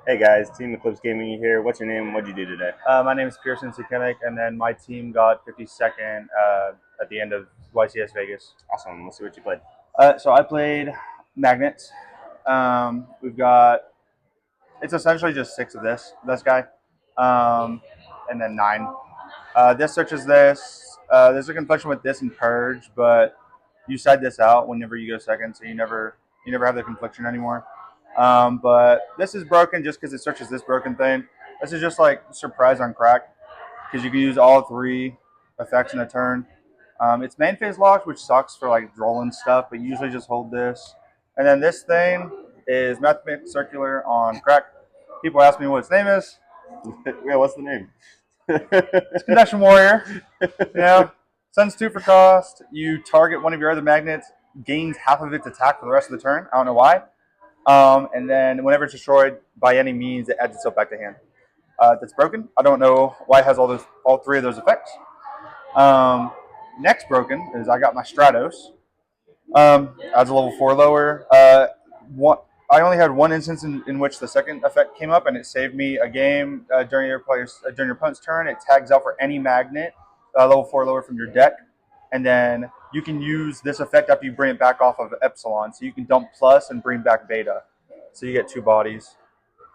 Hey guys, Team Eclipse Gaming here. What's your name? What'd you do today? My name is Piersen, Sukienik, and then my team got 52nd at the end of YCS Vegas. Awesome. Let's see what you played. So I played Magnets. We've got, it's essentially just six of this guy, and then nine. This searches this. There's a confliction with this and Purge, but you side this out whenever you go second, so you never have the confliction anymore. But this is broken just because it searches this broken thing. This is just like surprise on crack because you can use all three effects in a turn. It's main phase locked, which sucks for like rolling stuff, but you usually just hold this. And then this thing is mathematical circular on crack. People ask me what its name is. Yeah, what's the name? It's Conduction Warrior. Yeah. Sends two for cost. You target one of your other magnets, gains half of its attack for the rest of the turn. I don't know why. And then whenever it's destroyed by any means, it adds itself back to hand. That's broken. I don't know why it has all three of those effects. Next broken is I got my Stratos. As a level 4 lower. I only had one instance in which the second effect came up, and it saved me a game during your opponent's turn. It tags out for any magnet level 4 lower from your deck, and then you can use this effect after you bring it back off of Epsilon. So you can dump plus and bring back Beta. So you get two bodies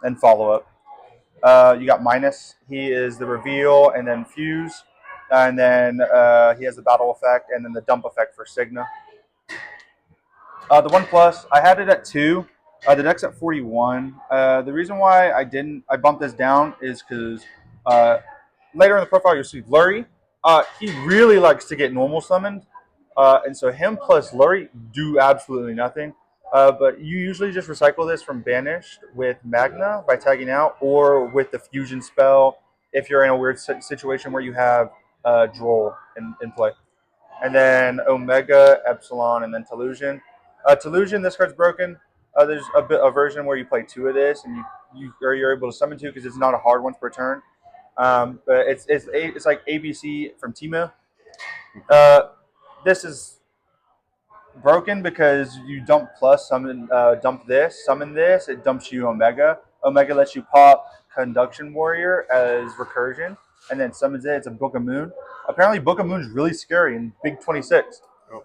and follow up. You got Minus. He is the reveal, and then Fuse, and then he has the battle effect, and then the dump effect for Signa. The One Plus, I had it at 2. The deck's at 41. The reason why I bumped this down is because later in the profile you'll see Lurie. He really likes to get normal summoned, and so him plus Lurie do absolutely nothing. But you usually just recycle this from Banished with Magna by tagging out, or with the Fusion spell if you're in a weird situation where you have Droll in play. And then Omega, Epsilon, and then Tellusion. Tellusion, this card's broken. There's a version where you play two of this, and you're able to summon two because it's not a hard one per turn. But it's like ABC from Timo. Uh, this is broken because you dump plus summon summon this, it dumps you Omega. Omega lets you pop Conduction Warrior as recursion, and then summons it. It's a Book of Moon. Apparently, Book of Moon is really scary in Big 26. Oh.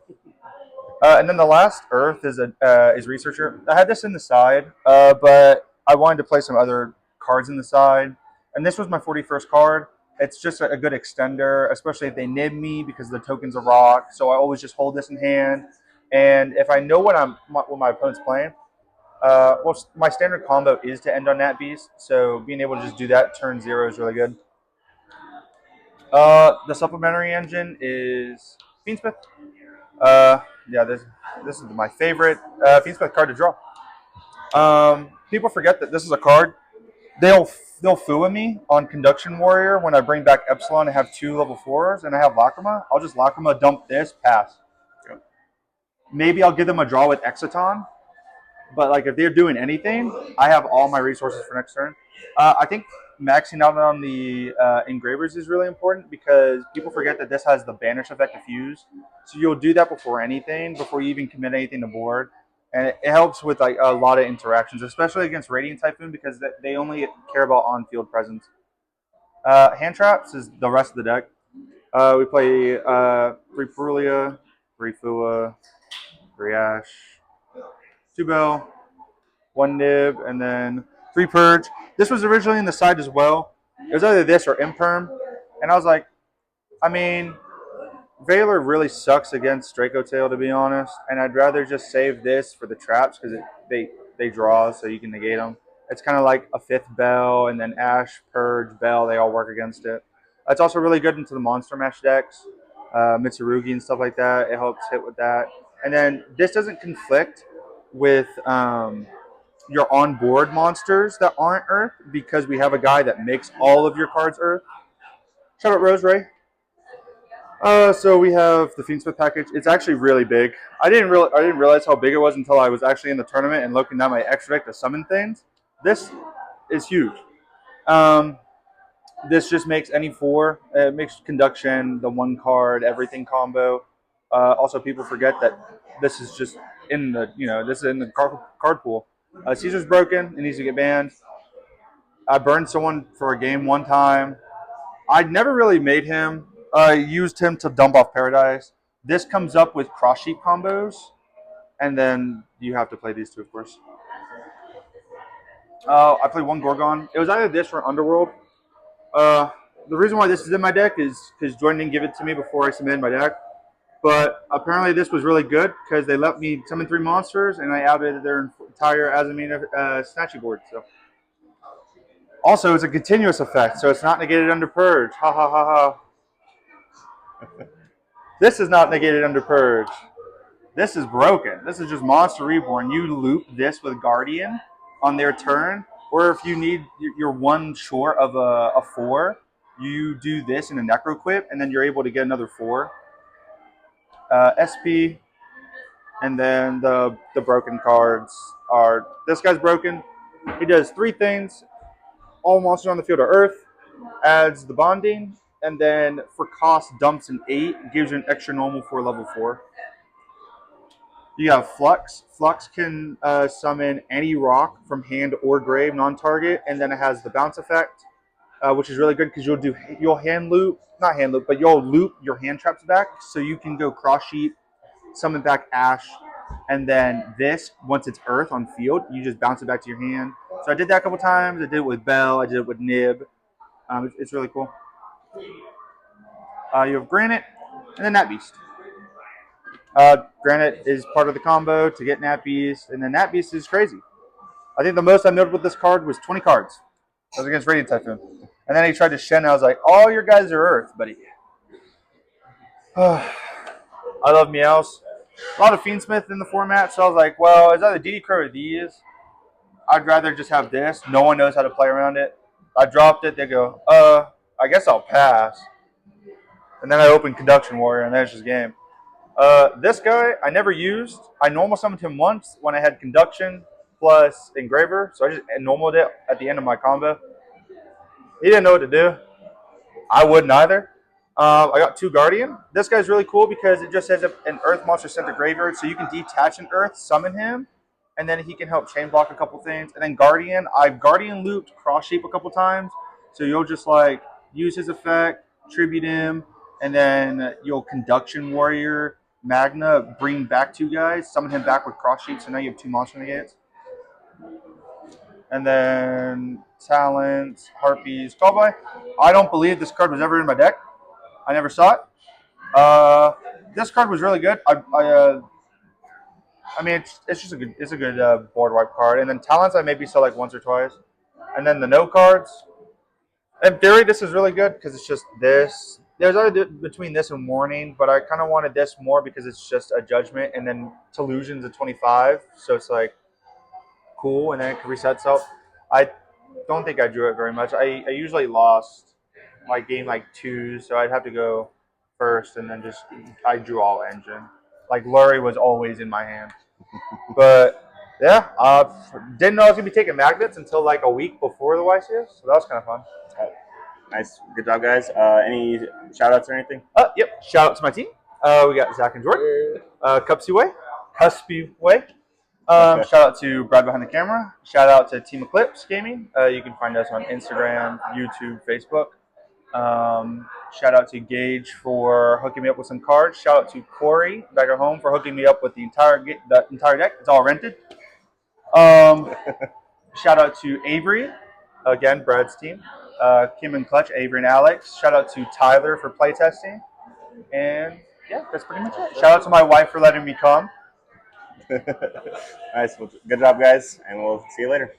And then the last Earth is Researcher. I had this in the side, but I wanted to play some other cards in the side, and this was my 41st card. It's just a good extender, especially if they nib me because the token's a rock. So I always just hold this in hand, and if I know what my opponent's playing, well, my standard combo is to end on Nat Beast, so being able to just do that turn 0 is really good. The supplementary engine is Fiendsmith. Yeah, this is my favorite Fiendsmith card to draw. People forget that this is a card. They'll foo me on Conduction Warrior when I bring back Epsilon and have two level 4s, and I have Lacrima. I'll just Lacrima dump this, pass. Maybe I'll give them a draw with Exciton, but like if they're doing anything, I have all my resources for next turn. I think maxing out on the engravers is really important because people forget that this has the banish effect of fuse. So you'll do that before anything, before you even commit anything to board. And it helps with like a lot of interactions, especially against Radiant Typhoon because they only care about on-field presence. Hand traps is the rest of the deck. We play 3 Perulia, 3 Fua, 3 Ash, 2 Bell, 1 Nib, and then 3 Purge. This was originally in the side as well. It was either this or Imperm. And I was like, I mean, Valor really sucks against Draco Tail, to be honest. And I'd rather just save this for the traps because they draw, so you can negate them. It's kind of like a 5th Bell, and then Ash, Purge, Bell, they all work against it. It's also really good into the Monster Mash decks, Mitsurugi and stuff like that. It helps hit with that. And then this doesn't conflict with your on-board monsters that aren't Earth because we have a guy that makes all of your cards Earth. Shout out Rose Ray. So we have the Fiendsmith package. It's actually really big. I didn't realize how big it was until I was actually in the tournament and looking at my extra deck to summon things. This is huge. This just makes any 4. It makes Conduction, the 1 card, everything combo. Also, people forget that this is just in the this is in the card pool. Caesar's broken. It needs to get banned. I burned someone for a game one time. I never really made him. Used him to dump off Paradise. This comes up with cross sheep combos, and then you have to play these two, of course. I played one Gorgon. It was either this or Underworld. The reason why this is in my deck is because Jordan didn't give it to me before I submitted my deck. But apparently this was really good because they let me summon 3 monsters, and I outed their entire Azamina Snatchy board. So. Also, it's a continuous effect, so it's not negated under Purge. Ha ha ha ha. This is not negated under Purge. This is broken. This is just Monster Reborn. You loop this with Guardian on their turn, or if you need, you're one short of a 4, you do this in a Necro Quip, and then you're able to get another 4. SP, and then the broken cards are, this guy's broken. He does 3 things. All monsters on the field are Earth, adds the bonding, and then for cost dumps an 8, gives you an extra normal for level 4. You have Flux. Flux can summon any rock from hand or grave, non-target, and then it has the bounce effect, which is really good because you'll hand loop, not hand loop, but you'll loop your hand traps back, so you can go cross sheep, summon back Ash, and then this, once it's Earth on field, you just bounce it back to your hand. So I did that a couple times. I did it with Bell. I did it with Nib. It's really cool. You have Granite, and then Nat Beast. Granite is part of the combo to get Nat Beast, and then Nat Beast is crazy. I think the most I milled with this card was 20 cards. That was against Radiant Typhoon. And then he tried to Shen, and I was like, all your guys are Earth, buddy. I love Meows. A lot of Fiendsmith in the format, so I was like, well, it's either DD Crow or these. I'd rather just have this. No one knows how to play around it. I dropped it. They go, I guess I'll pass. And then I opened Conduction Warrior, and there's his game. This guy, I never used. I normal summoned him once when I had Conduction plus Engraver, so I just normaled it at the end of my combo. He didn't know what to do. I wouldn't either. I got 2 Guardian. This guy's really cool because it just says if an Earth monster sent to graveyard, so you can detach an Earth, summon him, and then he can help chain block a couple things. And then Guardian, I've Guardian looped Cross Sheep a couple times, so you'll just like use his effect, tribute him, and then you'll Conduction Warrior, Magna, bring back 2 guys, summon him back with Cross Sheep, so now you have 2 monster negates. And then Talents, Harpies, Callboy. I don't believe this card was ever in my deck. I never saw it. This card was really good. I mean, it's just a good board wipe card. And then Talents, I maybe saw like once or twice. And then the no cards. In theory, this is really good because it's just this. There's either between this and Warning, but I kind of wanted this more because it's just a Judgment, and then Delusion's a 25, so it's like cool, and then it can reset itself. I don't think I drew it very much. I usually lost my game like 2, so I'd have to go first, and then just I drew all engine. Like Lurie was always in my hand, but yeah, didn't know I was gonna be taking magnets until like a week before the YCS, so that was kind of fun. Nice. Good job, guys. Any shout-outs or anything? Yep. Shout out to my team. We got Zach and Jordan. Cuspy Way. Shout out to Brad behind the camera. Shout out to Team Eclipse Gaming. You can find us on Instagram, YouTube, Facebook. Shout out to Gage for hooking me up with some cards. Shout out to Corey back at home for hooking me up with the entire deck. It's all rented. Shout out to Avery, again, Brad's team. Kim and Clutch, Avery and Alex. Shout out to Tyler for playtesting. And yeah, that's pretty much it. Shout out to my wife for letting me come. Nice. Well, good job, guys, and we'll see you later.